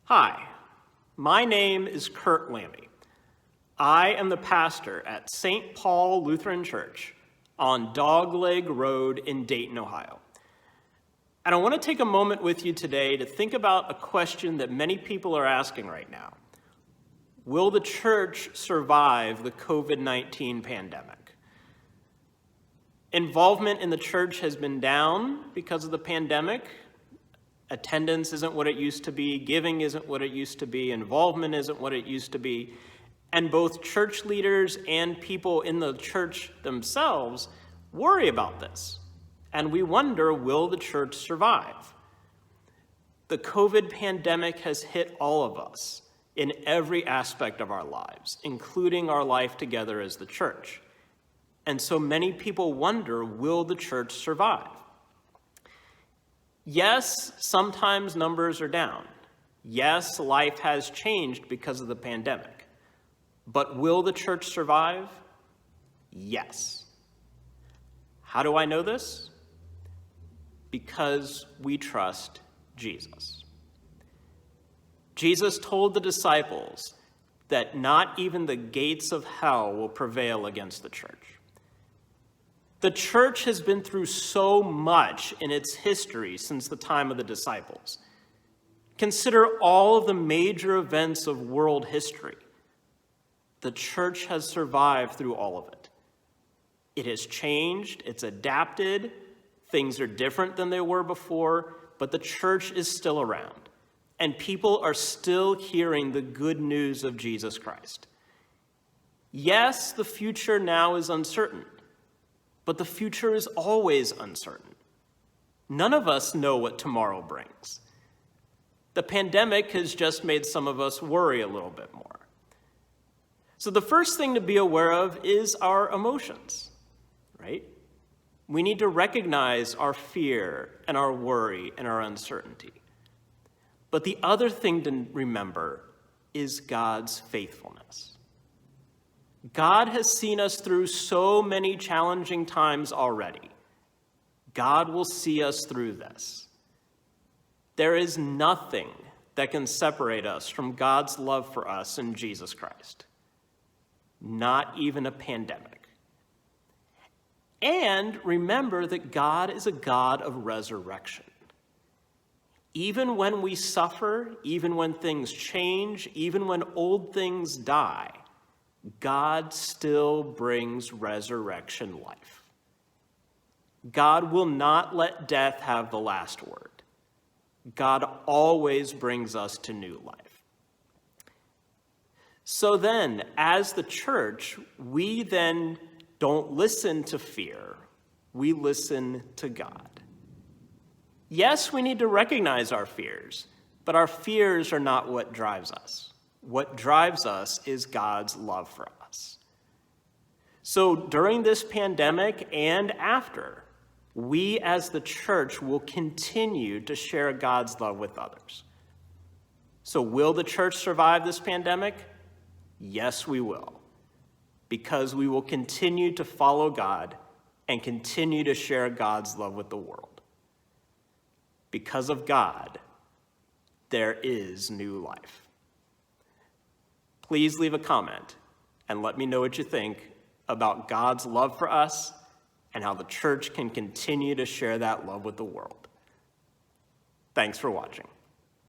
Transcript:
Hi, my name is Kurt Lammy. I am the pastor at St Paul Lutheran Church on Dogleg Road in Dayton, Ohio. And I want to take a moment with you today to think about a question that many people are asking right now. Will the church survive the COVID-19 pandemic? Involvement in the church has been down because of the pandemic. Attendance isn't what it used to be, giving isn't what it used to be, involvement isn't what it used to be, and both church leaders and people in the church themselves worry about this, and we wonder, will the church survive? The COVID pandemic has hit all of us in every aspect of our lives, including our life together as the church, and so many people wonder, will the church survive? Yes, sometimes numbers are down. Yes, life has changed because of the pandemic. But will the church survive? Yes. How do I know this? Because we trust Jesus. Jesus told the disciples that not even the gates of hell will prevail against the church. The church has been through so much in its history since the time of the disciples. Consider all of the major events of world history. The church has survived through all of it. It has changed, it's adapted, things are different than they were before, but the church is still around, and people are still hearing the good news of Jesus Christ. Yes, the future now is uncertain. But the future is always uncertain. None of us know what tomorrow brings. The pandemic has just made some of us worry a little bit more. So the first thing to be aware of is our emotions, right? We need to recognize our fear and our worry and our uncertainty. But the other thing to remember is God's faithfulness. God has seen us through so many challenging times already. God will see us through this. There is nothing that can separate us from God's love for us in Jesus Christ. Not even a pandemic. And remember that God is a God of resurrection. Even when we suffer, even when things change, even when old things die, God still brings resurrection life. God will not let death have the last word. God always brings us to new life. So then, as the church, we then don't listen to fear. We listen to God. Yes, we need to recognize our fears, but our fears are not what drives us. What drives us is God's love for us. So during this pandemic and after, we as the church will continue to share God's love with others. So will the church survive this pandemic? Yes, we will, because we will continue to follow God and continue to share God's love with the world. Because of God, there is new life. Please leave a comment and let me know what you think about God's love for us and how the church can continue to share that love with the world. Thanks for watching.